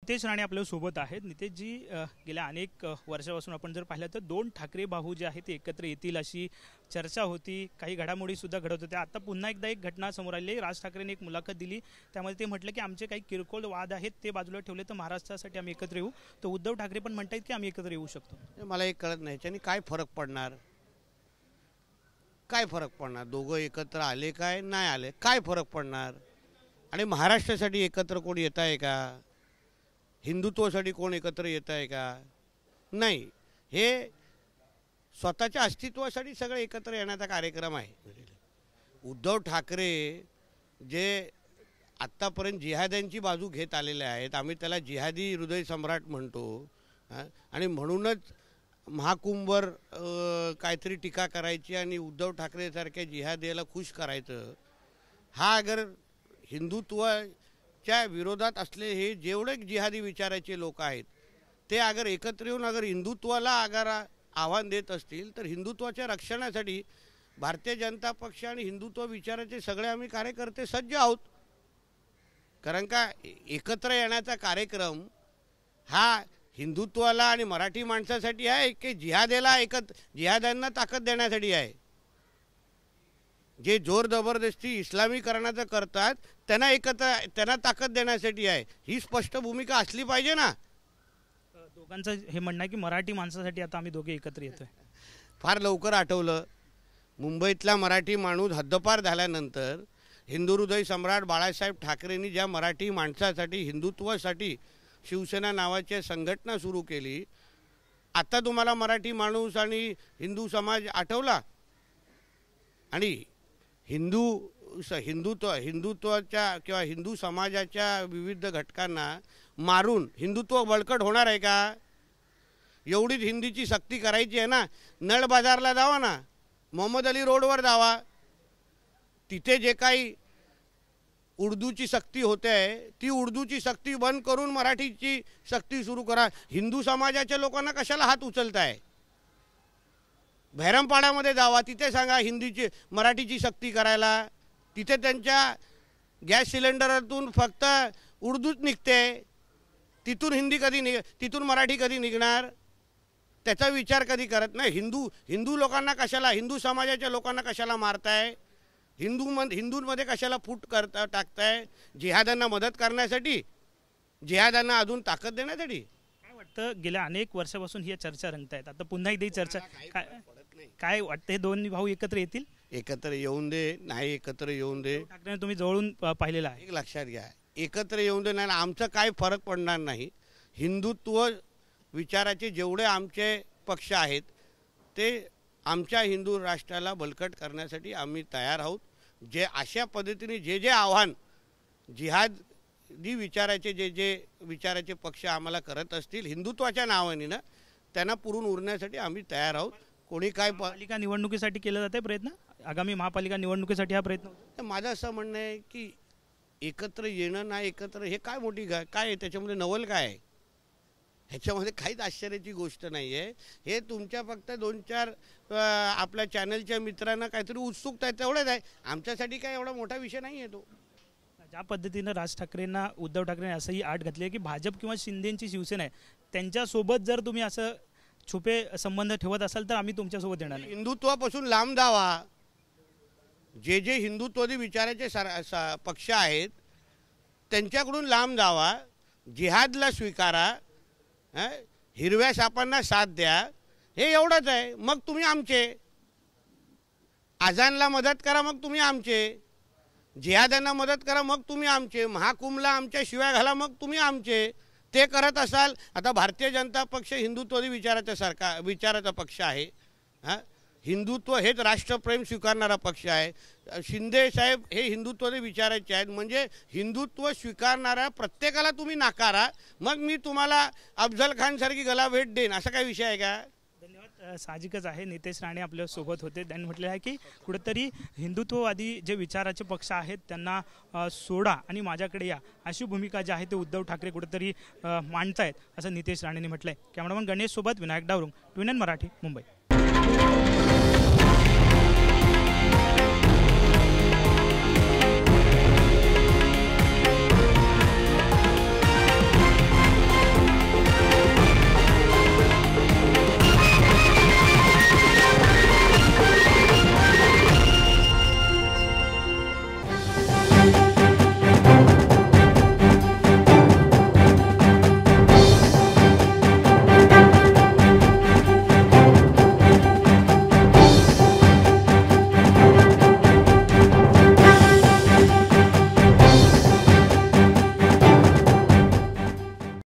नितेश राणे आपल्या सोबत आहेत। नितेशजी, गेल्या अनेक वर्षापासून आपण जर पाहिलं तर दोन ठाकरे भाऊ जे आहेत ते एकत्र येतील अशी चर्चा होती, काही घडामोडी सुद्धा घडत होत्या। आता पुन्हा एकदा एक घटना समोर आली आहे। राज ठाकरेंनी एक मुलाखत दिली, त्यामध्ये ते म्हटलं की आमचे काही किरकोळ वाद आहेत ते बाजूला ठेवले तर महाराष्ट्रासाठी आम्ही एकत्र येऊ। तर उद्धव ठाकरे पण म्हणतात की आम्ही एकत्र येऊ शकतो। मला एक कळत नाही याच्याने काय फरक पडणार, काय फरक पडणार? दोघं एकत्र आले काय नाही आले काय फरक पडणार? आणि महाराष्ट्रासाठी एकत्र कोण येत आहे का? हिंदुत्वासाठी कोण एकत्र येत आहे का? नाही, हे स्वतःच्या अस्तित्वासाठी सगळे एकत्र येण्याचा कार्यक्रम आहे। उद्धव ठाकरे जे आत्तापर्यंत जिहाद्यांची बाजू घेत आलेले आहेत, आम्ही त्याला जिहादी हृदय सम्राट म्हणतो, आणि म्हणूनच महाकुंभवर काहीतरी टीका करायची आणि उद्धव ठाकरेसारख्या जिहादीला खुश करायचं। हा अगर हिंदुत्वाच्या विरोधात असले हे जेवढे जिहादी विचाराचे लोक आहेत ते अगर एकत्र येऊन अगर हिंदुत्वाला अगर आव्हान देत असतील तर हिंदुत्वाच्या रक्षणासाठी भारतीय जनता पक्ष आणि हिंदुत्व विचाराचे सगळे आम्ही कार्यकर्ते सज्ज आहोत। कारण का एकत्र येण्याचा कार्यक्रम हा हिंदुत्वाला आणि मराठी माणसासाठी आहे की जिहाद्यांना ताकद देण्यासाठी आहे? जे जोर जबरदस्ती इस्लामीकरणाचं करतात त्यांना ताकद देण्यासाठी आहे। ही स्पष्ट भूमिका असली पाहिजे ना। दोघांचं हे म्हणणं आहे की मराठी माणसासाठी आता आम्ही दोघे एकत्र येतोय। फार लवकर आठवलं, मुंबईतला मराठी माणूस हद्दपार झाल्यानंतर हिंदू हृदय सम्राट बाळासाहेब ठाकरेंनी ज्या मराठी माणसासाठी हिंदुत्वासाठी शिवसेना नावाची संघटना सुरू केली, आता तुम्हाला मराठी माणूस आणि हिंदू समाज आठवला? आणि हिंदुत्वाच्या किंवा हिंदू समाजाच्या विविध घटकांना मारून हिंदुत्व बळकट होणार आहे का? एवढीच हिंदीची सक्ती करायची आहे ना, नळ बाजारला जावा ना, मोहम्मद अली रोडवर जावा, तिथे जे काही उर्दूची सक्ती होते ती उर्दूची सक्ती बंद करून मराठीची सक्ती सुरू करा। हिंदू समाजाच्या लोकांना कशाला हात उचलताय? भैरमपाड्यामध्ये जावा, तिथे सांगा हिंदीची मराठीची सक्ती करायला। तिथे त्यांच्या गॅस सिलेंडरातून फक्त उर्दूच निघते, तिथून मराठी कधी निघणार? त्याचा विचार कधी करत नाही। हिंदू लोकांना कशाला, हिंदू समाजाच्या लोकांना कशाला मारताय? हिंदूंमध्ये कशाला फूट टाकताय? जिहादांना मदत करण्यासाठी, जिहादांना अजून ताकद देण्यासाठी? काय वाटतं, गेल्या अनेक वर्षापासून ही चर्चा रंगतायत, आता पुन्हा एकदा ही चर्चा काय वाटतं? हे दोन भाऊ एकत्र येतील? एकत्र येऊन दे, नाही एकत्र येऊन दे, ठाकरेंना तुम्ही जवळून पाहिलेलं आहे, एक लक्षात घ्या, एकत्र येऊन दे नाही, आमचं काय फरक पडणार नाही। हिंदुत्व विचाराचे जेवढे आमचे पक्ष आहेत ते आमच्या हिंदू राष्ट्राला बळकट करण्यासाठी आम्ही तयार आहोत। जे अशा पद्धतीने जे आव्हान जिहादी विचाराचे जे विचाराचे पक्ष आम्हाला करत असतील हिंदुत्वाच्या नावाने ना, त्यांना पुरून उरण्यासाठी आम्ही तयार आहोत। कोणी काय महापालिका निवडणुकीसाठी केला जाते प्रयत्न, आगामी महापालिका निवडणुकीसाठी हा प्रयत्न? माझं असं म्हणणं आहे की एकत्र येणं ना, एकत्र हे काय मोठी काय आहे त्याच्यामध्ये? नवल काय आहे? ह्याच्यामध्ये काहीच आश्चर्याची गोष्ट नाही आहे। हे तुमच्या फक्त 2-4 आपल्या चॅनलच्या मित्रांना काहीतरी उत्सुकता आहे तेवढंच आहे, आमच्यासाठी काय एवढा मोठा विषय नाही आहे तो। ज्या पद्धतीनं राज ठाकरेंना उद्धव ठाकरेंनी असंही आठ घातली आहे की भाजप किंवा शिंदेची शिवसेना आहे, त्यांच्यासोबत जर तुम्ही असं छुपे संबंध ठेवत असाल तर आम्ही तुमच्यासोबत येणार नाही। हिंदुत्वापासून लांब जावा। जे हिंदुत्ववादी विचाराचे पक्ष आहेत त्यांच्याकडून लांब जावा, जिहादला स्वीकारा, हिरव्या सापांना साथ द्या, हे एवढंच आहे। मग तुम्ही आमचे, आजानला मदत करा मग तुम्ही आमचे, जिहाद्यांना मदत करा मग तुम्ही आमचे, महाकुंभला आमच्या शिव्या घाला मग तुम्ही आमचे। ते करत असाल, आता भारतीय जनता पक्ष हिंदुत्ववादी विचाराचा पक्ष आहे। हिंदुत्व हेच राष्ट्रप्रेम स्वीकारणारा पक्ष आहे। शिंदे साहेब हे हिंदुत्ववादी विचाराचे आहेत, म्हणजे हिंदुत्व स्वीकारणाऱ्या प्रत्येकाला तुम्ही नाकारा, मग मी तुम्हाला अफजल खान सारखी गला भेट देईन, असा काय विषय आहे का? धन्यवाद। साहजिकच आहे, नितेश राणे आपल्या सोबत होते, त्यांनी म्हटले आहे की कुठेतरी हिंदुत्ववादी जे विचाराचे पक्ष आहेत त्यांना सोडा आणि माझ्याकडे या, अशी भूमिका जी आहे ते उद्धव ठाकरे कुठेतरी मांडतायत असं नितेश राणेंनी म्हटलंय। कॅमेरामन गणेश सोबत विनायक डावरुंग, ट्विन मराठी, मुंबई।